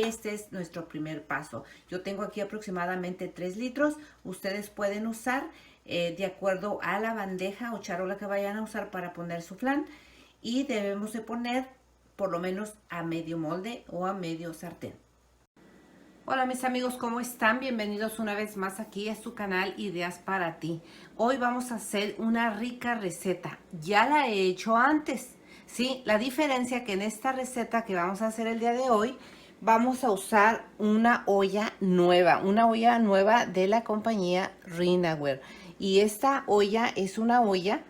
Este es nuestro primer paso. Yo tengo aquí aproximadamente 3 litros. Ustedes pueden usar de acuerdo a la bandeja o charola que vayan a usar para poner su flan. Y debemos de poner por lo menos a medio molde o a medio sartén. Hola mis amigos, ¿cómo están? Bienvenidos una vez más aquí a su canal Ideas para Ti. Hoy vamos a hacer una rica receta. Ya la he hecho antes, ¿sí? La diferencia que en esta receta que vamos a hacer el día de hoy, vamos a usar una olla nueva de la compañía Rinaware. Y esta olla es una olla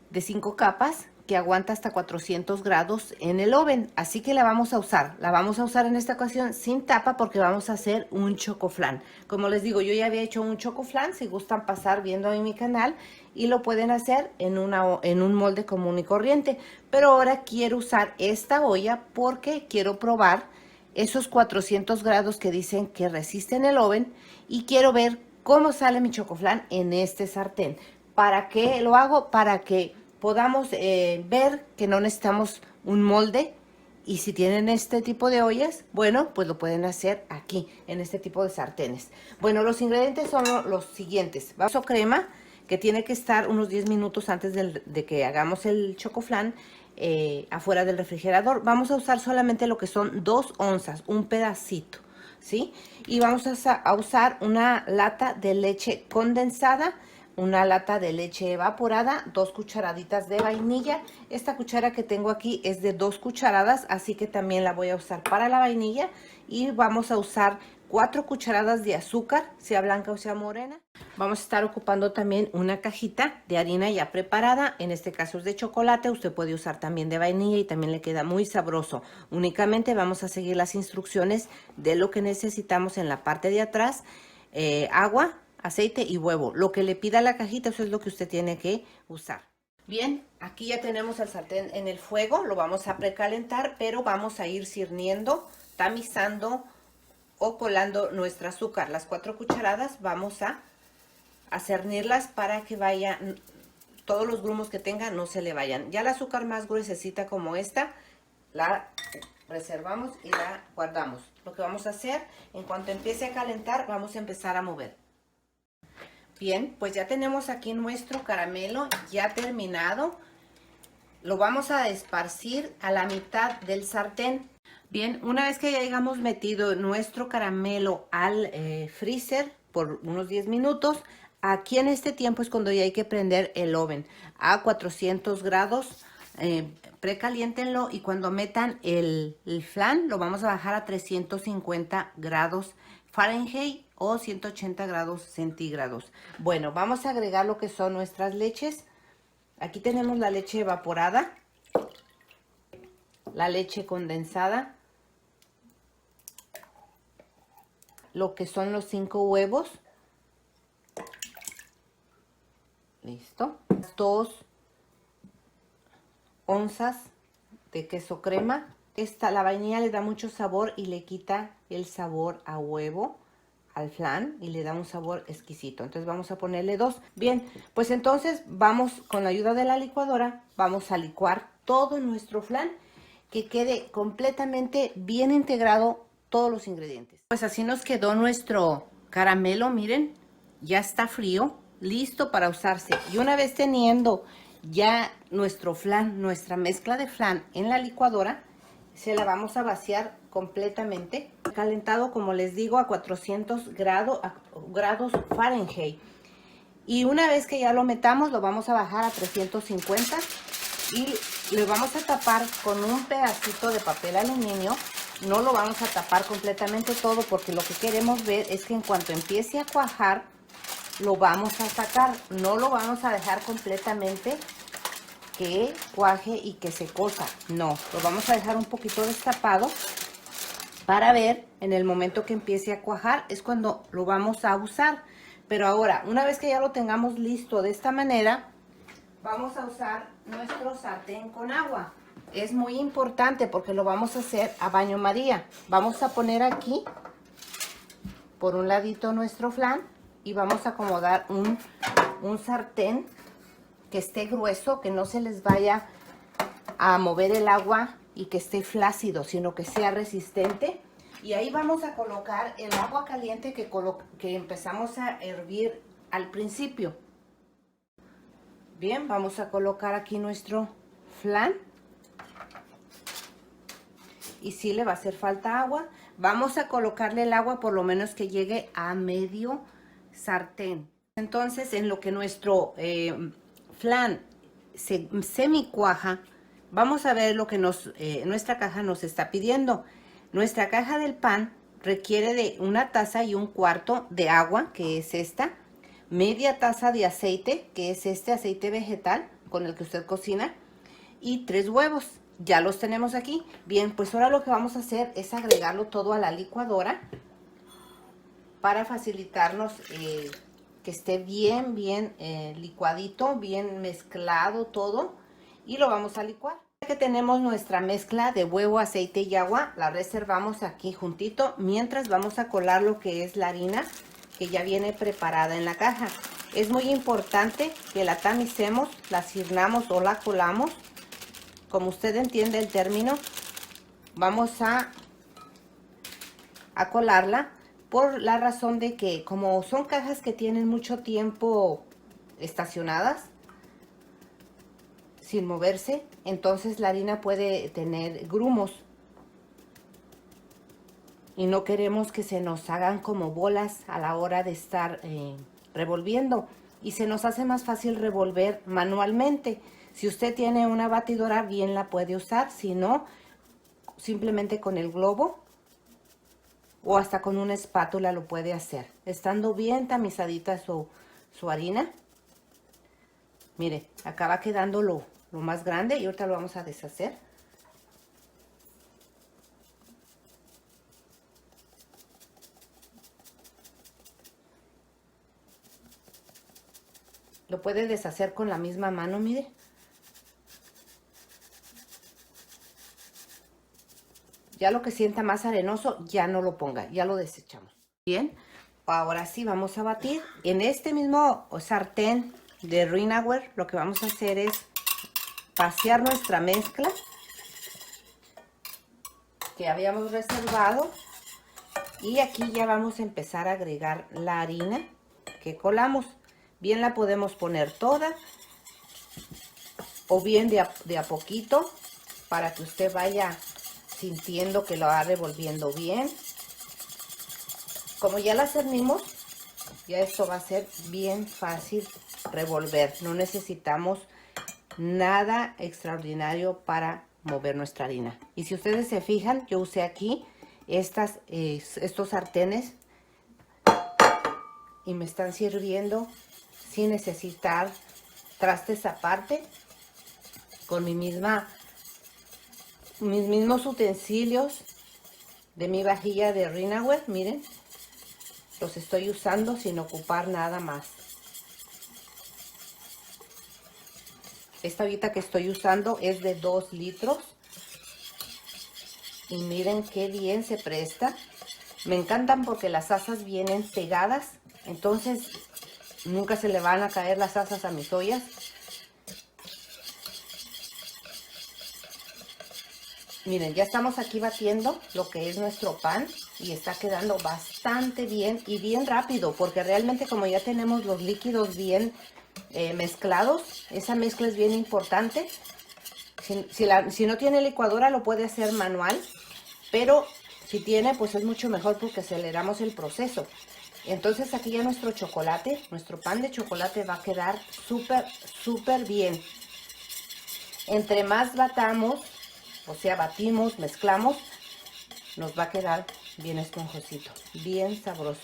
de 5 capas que aguanta hasta 400 grados en el oven, así que la vamos a usar en esta ocasión sin tapa porque vamos a hacer un chocoflan. Como les digo, yo ya había hecho un chocoflan, si gustan pasar viendo en mi canal y lo pueden hacer en un molde común y corriente, pero ahora quiero usar esta olla porque quiero probar esos 400 grados que dicen que resisten el oven y quiero ver cómo sale mi chocoflan en este sartén. ¿Para qué lo hago? Para que podamos ver que no necesitamos un molde, y si tienen este tipo de ollas, bueno, pues lo pueden hacer aquí, en este tipo de sartenes. Bueno, los ingredientes son los siguientes. Vamos a crema, que tiene que estar unos 10 minutos antes de que hagamos el chocoflan afuera del refrigerador. Vamos a usar solamente lo que son 2 onzas, un pedacito, ¿sí? Y vamos a usar una lata de leche condensada, una lata de leche evaporada, 2 cucharaditas de vainilla. Esta cuchara que tengo aquí es de 2 cucharadas, así que también la voy a usar para la vainilla. Y vamos a usar 4 cucharadas de azúcar, sea blanca o sea morena. Vamos a estar ocupando también una cajita de harina ya preparada, en este caso es de chocolate, usted puede usar también de vainilla y también le queda muy sabroso. Únicamente vamos a seguir las instrucciones de lo que necesitamos en la parte de atrás. Agua, aceite y huevo. Lo que le pida la cajita, eso es lo que usted tiene que usar. Bien, aquí ya tenemos el sartén en el fuego, lo vamos a precalentar, pero vamos a ir sirviendo, tamizando o colando nuestro azúcar. Las 4 cucharadas vamos a cernirlas para que vaya, todos los grumos que tenga no se le vayan. Ya el azúcar más gruesecita como esta, la reservamos y la guardamos. Lo que vamos a hacer, en cuanto empiece a calentar, vamos a empezar a mover. Bien, pues ya tenemos aquí nuestro caramelo ya terminado. Lo vamos a esparcir a la mitad del sartén. Bien, una vez que ya hayamos metido nuestro caramelo al freezer por unos 10 minutos, aquí en este tiempo es cuando ya hay que prender el oven a 400 grados. Precaliéntenlo y cuando metan el flan lo vamos a bajar a 350 grados Fahrenheit o 180 grados centígrados. Bueno, vamos a agregar lo que son nuestras leches. Aquí tenemos la leche evaporada, la leche condensada, lo que son los 5 huevos. Listo. 2 onzas de queso crema. La vainilla le da mucho sabor y le quita el sabor a huevo al flan y le da un sabor exquisito. Entonces vamos a ponerle 2. Bien, pues entonces vamos con la ayuda de la licuadora, vamos a licuar todo nuestro flan, que quede completamente bien integrado todos los ingredientes. Pues así nos quedó nuestro caramelo, miren, ya está frío, listo para usarse. Y una vez teniendo ya nuestro flan, nuestra mezcla de flan en la licuadora, se la vamos a vaciar completamente. Calentado, como les digo, a 400 grados Fahrenheit. Y una vez que ya lo metamos, lo vamos a bajar a 350 y le vamos a tapar con un pedacito de papel aluminio. No lo vamos a tapar completamente todo porque lo que queremos ver es que en cuanto empiece a cuajar, lo vamos a sacar. No lo vamos a dejar completamente que cuaje y que se cosa. No, lo vamos a dejar un poquito destapado para ver en el momento que empiece a cuajar es cuando lo vamos a usar. Pero ahora, una vez que ya lo tengamos listo de esta manera, vamos a usar nuestro sartén con agua. Es muy importante porque lo vamos a hacer a baño María. Vamos a poner aquí por un ladito nuestro flan y vamos a acomodar un sartén que esté grueso, que no se les vaya a mover el agua y que esté flácido, sino que sea resistente. Y ahí vamos a colocar el agua caliente que empezamos a hervir al principio. Bien, vamos a colocar aquí nuestro flan. Y si le va a hacer falta agua, vamos a colocarle el agua por lo menos que llegue a medio sartén. Entonces, en lo que nuestro flan se semi-cuaja, vamos a ver lo que nuestra caja nos está pidiendo. Nuestra caja del pan requiere de 1 taza y 1/4 de agua, que es esta, media taza de aceite, que es este aceite vegetal con el que usted cocina, y 3 huevos. Ya los tenemos aquí. Bien, pues ahora lo que vamos a hacer es agregarlo todo a la licuadora para facilitarnos que esté bien licuadito, bien mezclado todo, y lo vamos a licuar. Ya que tenemos nuestra mezcla de huevo, aceite y agua, la reservamos aquí juntito mientras vamos a colar lo que es la harina que ya viene preparada en la caja. Es muy importante que la tamicemos, la cirnamos o la colamos, como usted entiende el término. Vamos a colarla por la razón de que como son cajas que tienen mucho tiempo estacionadas sin moverse, entonces la harina puede tener grumos y no queremos que se nos hagan como bolas a la hora de estar revolviendo, y se nos hace más fácil revolver manualmente. Si usted tiene una batidora, bien la puede usar, si no, simplemente con el globo o hasta con una espátula lo puede hacer, estando bien tamizadita su harina. Mire, acá va quedando lo más grande y ahorita lo vamos a deshacer. Lo puede deshacer con la misma mano, mire. Ya lo que sienta más arenoso, ya no lo ponga, ya lo desechamos. Bien, ahora sí vamos a batir. En este mismo sartén de Rinaware, lo que vamos a hacer es vaciar nuestra mezcla que habíamos reservado. Y aquí ya vamos a empezar a agregar la harina que colamos. Bien la podemos poner toda o bien de a poquito, para que usted vaya sintiendo que lo va revolviendo bien. Como ya la cernimos, ya esto va a ser bien fácil revolver. No necesitamos nada extraordinario para mover nuestra harina. Y si ustedes se fijan, yo usé aquí estos sartenes y me están sirviendo sin necesitar trastes aparte, con mis mismos utensilios de mi vajilla de Rinaware. Miren, los estoy usando sin ocupar nada más. Esta ollita que estoy usando es de 2 litros. Y miren qué bien se presta. Me encantan porque las asas vienen pegadas, entonces nunca se le van a caer las asas a mis ollas. Miren, ya estamos aquí batiendo lo que es nuestro pan y está quedando bastante bien y bien rápido, porque realmente como ya tenemos los líquidos bien mezclados, esa mezcla es bien importante. Si no tiene licuadora, lo puede hacer manual, pero si tiene, pues es mucho mejor porque aceleramos el proceso. Entonces aquí ya nuestro chocolate, nuestro pan de chocolate va a quedar súper bien. Entre más batamos, o sea, batimos, mezclamos, nos va a quedar bien esponjosito, bien sabroso.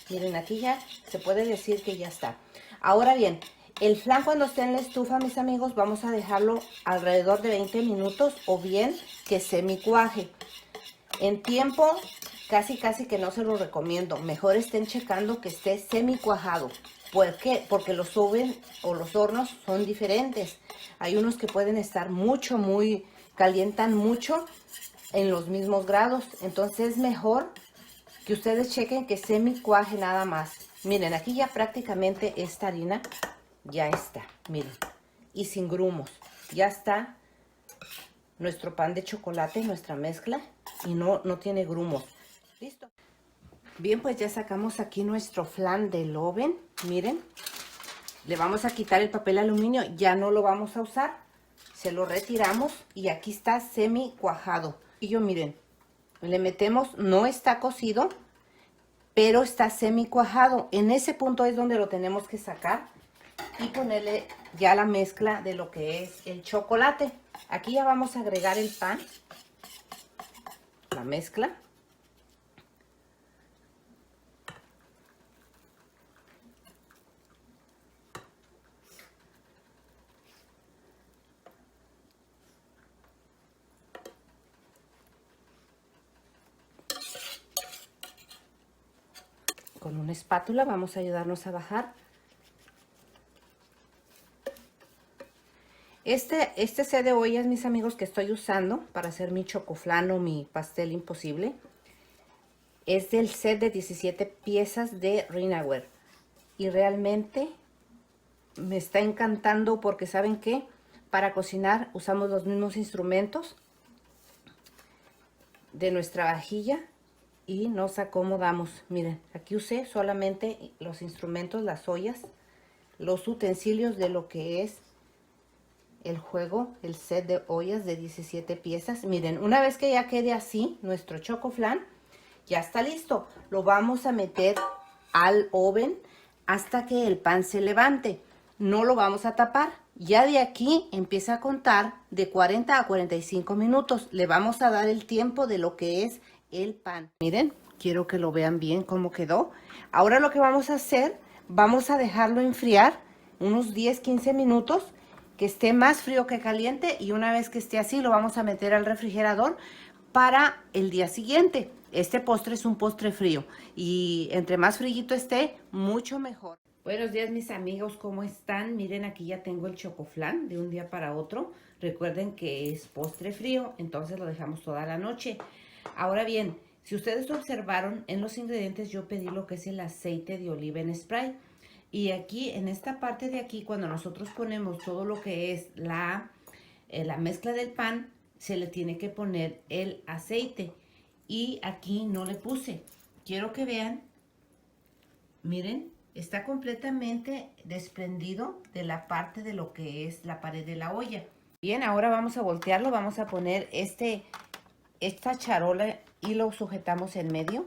Miren, aquí ya se puede decir que ya está. Ahora bien, el flan cuando esté en la estufa, mis amigos, vamos a dejarlo alrededor de 20 minutos o bien que semicuaje. En tiempo, casi que no se lo recomiendo. Mejor estén checando que esté semicuajado. ¿Por qué? Porque los ovens o los hornos son diferentes. Hay unos que pueden estar calientan mucho en los mismos grados. Entonces es mejor que ustedes chequen que semicuaje nada más. Miren, aquí ya prácticamente esta harina ya está, miren, y sin grumos. Ya está nuestro pan de chocolate, nuestra mezcla, y no tiene grumos. Listo. Bien, pues ya sacamos aquí nuestro flan del oven. Miren, le vamos a quitar el papel aluminio, ya no lo vamos a usar. Se lo retiramos y aquí está semi cuajado. Y yo miren, le metemos, no está cocido, pero está semi cuajado. En ese punto es donde lo tenemos que sacar y ponerle ya la mezcla de lo que es el chocolate. Aquí ya vamos a agregar el pan, la mezcla. Con una espátula vamos a ayudarnos a bajar. Este set de ollas, mis amigos, que estoy usando para hacer mi chocoflan o mi pastel imposible, es del set de 17 piezas de Rinaware. Y realmente me está encantando porque, ¿saben qué? Para cocinar usamos los mismos instrumentos de nuestra vajilla y nos acomodamos. Miren, aquí usé solamente los instrumentos, las ollas, los utensilios de lo que es el juego, el set de ollas de 17 piezas. Miren, una vez que ya quede así nuestro chocoflan, ya está listo. Lo vamos a meter al oven hasta que el pan se levante. No lo vamos a tapar. Ya de aquí empieza a contar de 40 a 45 minutos. Le vamos a dar el tiempo de lo que es el pan. Miren, quiero que lo vean bien cómo quedó. Ahora lo que vamos a hacer, vamos a dejarlo enfriar unos 10-15 minutos, que esté más frío que caliente, y una vez que esté así lo vamos a meter al refrigerador para el día siguiente. Este postre es un postre frío y entre más frillito esté, mucho mejor. Buenos días, mis amigos, ¿cómo están? Miren, aquí ya tengo el chocoflan de un día para otro. Recuerden que es postre frío, entonces lo dejamos toda la noche. Ahora bien, si ustedes observaron, en los ingredientes yo pedí lo que es el aceite de oliva en spray. Y aquí, en esta parte de aquí, cuando nosotros ponemos todo lo que es la mezcla del pan, se le tiene que poner el aceite. Y aquí no le puse. Quiero que vean, miren, está completamente desprendido de la parte de lo que es la pared de la olla. Bien, ahora vamos a voltearlo, vamos a poner esta charola y lo sujetamos en medio.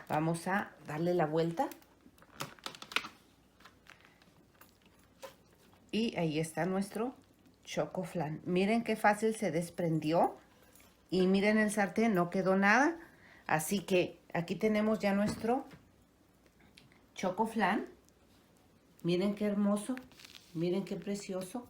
Vamos a darle la vuelta. Y ahí está nuestro chocoflan. Miren qué fácil se desprendió. Y miren el sartén, no quedó nada. Así que aquí tenemos ya nuestro chocoflan. Miren qué hermoso. Miren qué precioso.